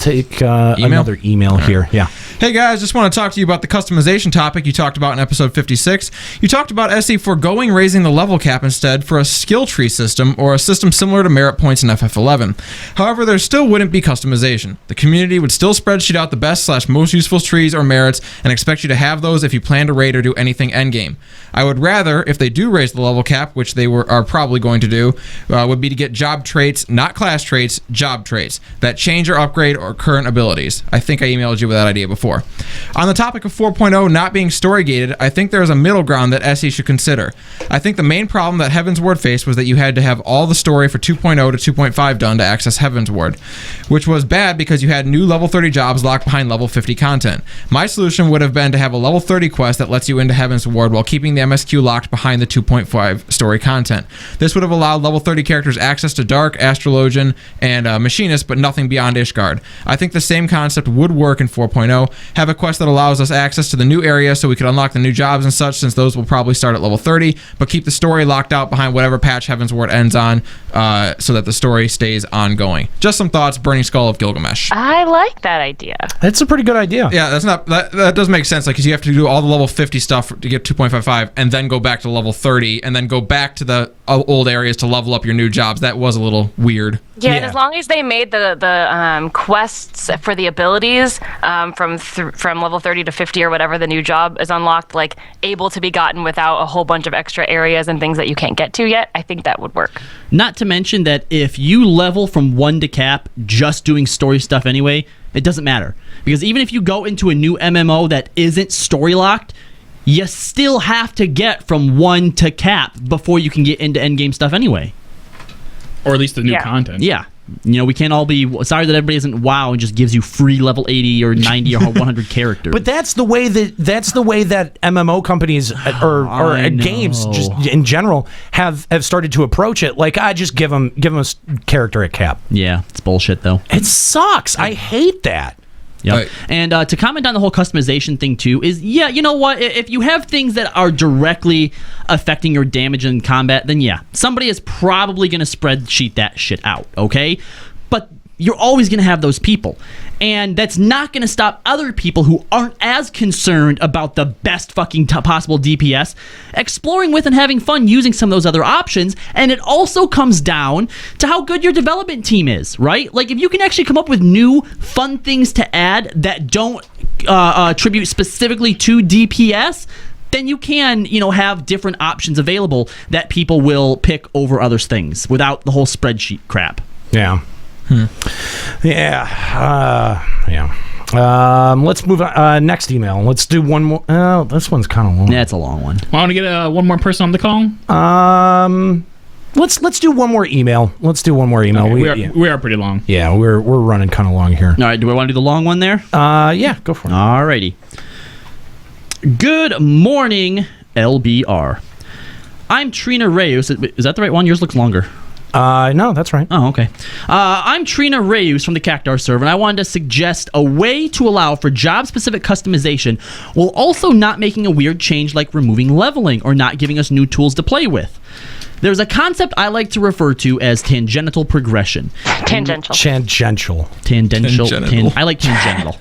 take another email here. Yeah. Hey guys, just want to talk to you about the customization topic you talked about in episode 56. You talked about SE foregoing raising the level cap instead for a skill tree system or a system similar to merit points in FF11. However, there still wouldn't be customization. The community would still spreadsheet out the best/most useful trees or merits and expect you to have those if you plan to raid or do anything endgame. I would rather, if they do raise the level cap, which they are probably going to do, would be to get job traits, not class traits, job traits, that change or upgrade or current abilities. I think I emailed you with that idea before. On the topic of 4.0 not being story gated, I think there is a middle ground that SE should consider. I think the main problem that Heavensward faced was that you had to have all the story for 2.0 to 2.5 done to access Heavensward, which was bad because you had new level 30 jobs locked behind level 50 content. My solution would have been to have a level 30 quest that lets you into Heavensward while keeping the MSQ locked behind the 2.5 story content. This would have allowed level 30 characters access to Dark, Astrologian, and Machinist, but nothing beyond Ishgard. I think the same concept would work in 4.0. Have a quest that allows us access to the new area so we could unlock the new jobs and such, since those will probably start at level 30, but keep the story locked out behind whatever patch Heavensward ends on, so that the story stays ongoing. Just some thoughts, Burning Skull of Gilgamesh. I like that idea. That's a pretty good idea. Yeah, that does make sense, like, because you have to do all the level 50 stuff to get 2.55 and then go back to level 30 and then go back to the old areas to level up your new jobs. That was a little weird. Yeah, and as long as they made the quests for the abilities from level 30 to 50 or whatever the new job is unlocked, like, able to be gotten without a whole bunch of extra areas and things that you can't get to yet, I think that would work. Not to mention that if you level from 1 to cap just doing story stuff anyway, it doesn't matter. Because even if you go into a new MMO that isn't story locked, you still have to get from 1 to cap before you can get into endgame stuff anyway. Or at least the new content. Yeah. You know, we can't all be sorry that everybody isn't WoW and just gives you free level 80 or 90 or 100 characters. But that's the way that MMO companies or games just in general have started to approach it. Like, I just give them a character at cap. Yeah, it's bullshit though. It sucks. I hate that. Yep. Right. And to comment on the whole customization thing too is, yeah, you know what? If you have things that are directly affecting your damage in combat, then yeah, somebody is probably going to spreadsheet that shit out, okay? But you're always going to have those people. And that's not going to stop other people who aren't as concerned about the best fucking possible DPS exploring with and having fun using some of those other options. And it also comes down to how good your development team is, right? Like, if you can actually come up with new fun things to add that don't attribute specifically to DPS, then you can, have different options available that people will pick over other things without the whole spreadsheet crap. Yeah. Yeah. Let's move on. Next email. Let's do one more. Oh, this one's kind of long. Yeah, it's a long one. Want to get one more person on the call? Let's do one more email. Okay, we are pretty long. Yeah, we're running kind of long here. All right, do we want to do the long one there? Yeah, go for it. All righty. Good morning, LBR. I'm Trina Reyes. Is that the right one? Yours looks longer. No, that's right. Oh, okay. I'm Trina Reyes from the Cactar server, and I wanted to suggest a way to allow for job-specific customization while also not making a weird change like removing leveling or not giving us new tools to play with. There's a concept I like to refer to as tangential progression. Tangential. I like tangential.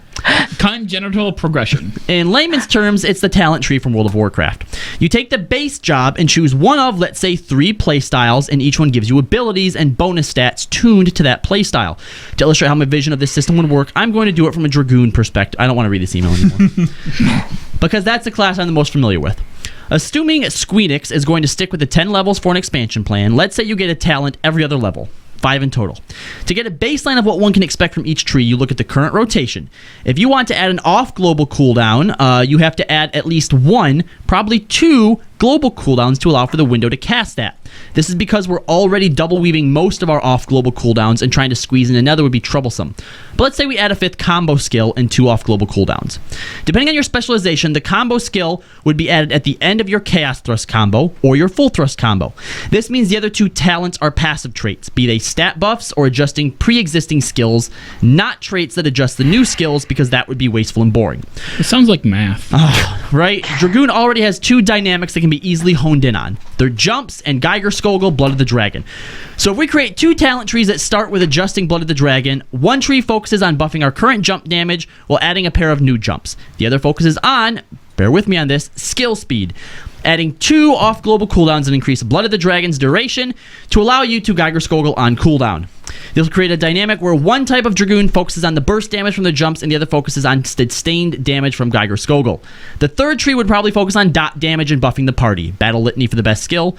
Congenital progression. In layman's terms, it's the talent tree from World of Warcraft. You take the base job and choose one of, let's say, 3 playstyles, and each one gives you abilities and bonus stats tuned to that playstyle. To illustrate how my vision of this system would work, I'm going to do it from a Dragoon perspective. I don't want to read this email anymore. Because that's the class I'm the most familiar with. Assuming Squeenix is going to stick with the 10 levels for an expansion plan, let's say you get a talent every other level. 5 in total. To get a baseline of what one can expect from each tree, you look at the current rotation. If you want to add an off-global cooldown, you have to add at least 1, probably 2 global cooldowns to allow for the window to cast that. This is because we're already double weaving most of our off-global cooldowns, and trying to squeeze in another would be troublesome. But let's say we add a 5th combo skill and 2 off-global cooldowns. Depending on your specialization, the combo skill would be added at the end of your Chaos Thrust combo or your Full Thrust combo. This means the other 2 talents are passive traits, be they stat buffs or adjusting pre-existing skills, not traits that adjust the new skills, because that would be wasteful and boring. It sounds like math. Right? Dragoon already has 2 dynamics that can be easily honed in on. Their jumps and Geiger Geiger Skogul, Blood of the Dragon. So if we create 2 talent trees that start with adjusting Blood of the Dragon, one tree focuses on buffing our current jump damage while adding a pair of new jumps. The other focuses on, bear with me on this, skill speed, adding 2 off global cooldowns and increase Blood of the Dragon's duration to allow you to Geiger Skogul on cooldown. This will create a dynamic where one type of Dragoon focuses on the burst damage from the jumps and the other focuses on sustained damage from Geiger Skogul. The third tree would probably focus on dot damage and buffing the party. Battle Litany for the best skill.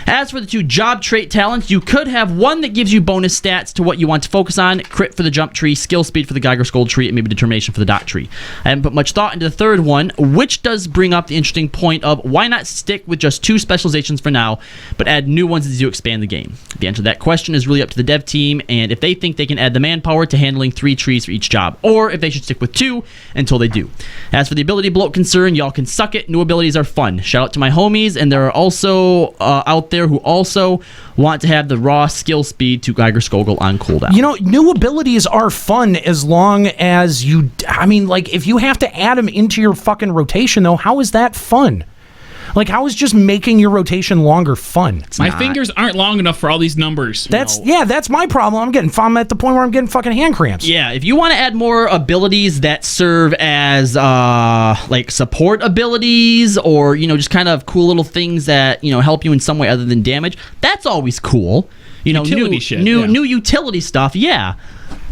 As for the 2 job trait talents, you could have one that gives you bonus stats to what you want to focus on, crit for the jump tree, skill speed for the Geiger Skogul tree, and maybe determination for the dot tree. I haven't put much thought into the third one, which does bring up the interesting point of why not stick with just 2 specializations for now, but add new ones as you expand the game. The answer to that question is really up to the dev team, and if they think they can add the manpower to handling 3 trees for each job, or if they should stick with 2 until they do. As for the ability bloat concern, y'all can suck it. New abilities are fun. Shout out to my homies, and there are also out there who also want to have the raw skill speed to Geiger Skogul on cooldown. You know, new abilities are fun as long as you, I mean, like, if you have to add them into your fucking rotation, though, how is that fun? Like, how is just making your rotation longer fun? My fingers aren't long enough for all these numbers. That's my problem. I'm at the point where I'm getting fucking hand cramps. Yeah, if you want to add more abilities that serve as like support abilities, or just kind of cool little things that help you in some way other than damage, that's always cool. New utility stuff. Yeah.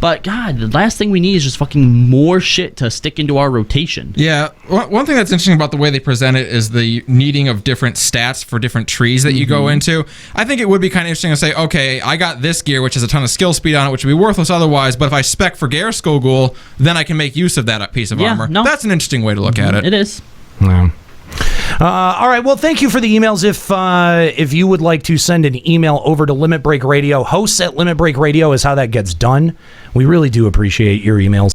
But, God, the last thing we need is just fucking more shit to stick into our rotation. Yeah. One thing that's interesting about the way they present it is the needing of different stats for different trees that you go into. I think it would be kind of interesting to say, okay, I got this gear, which has a ton of skill speed on it, which would be worthless otherwise, but if I spec for Geiger Skogul, then I can make use of that piece of armor. No. That's an interesting way to look at it. It is. Yeah. All right. Well, thank you for the emails. If you would like to send an email over to Limit Break Radio, hosts at Limit Break Radio is how that gets done. We really do appreciate your emails.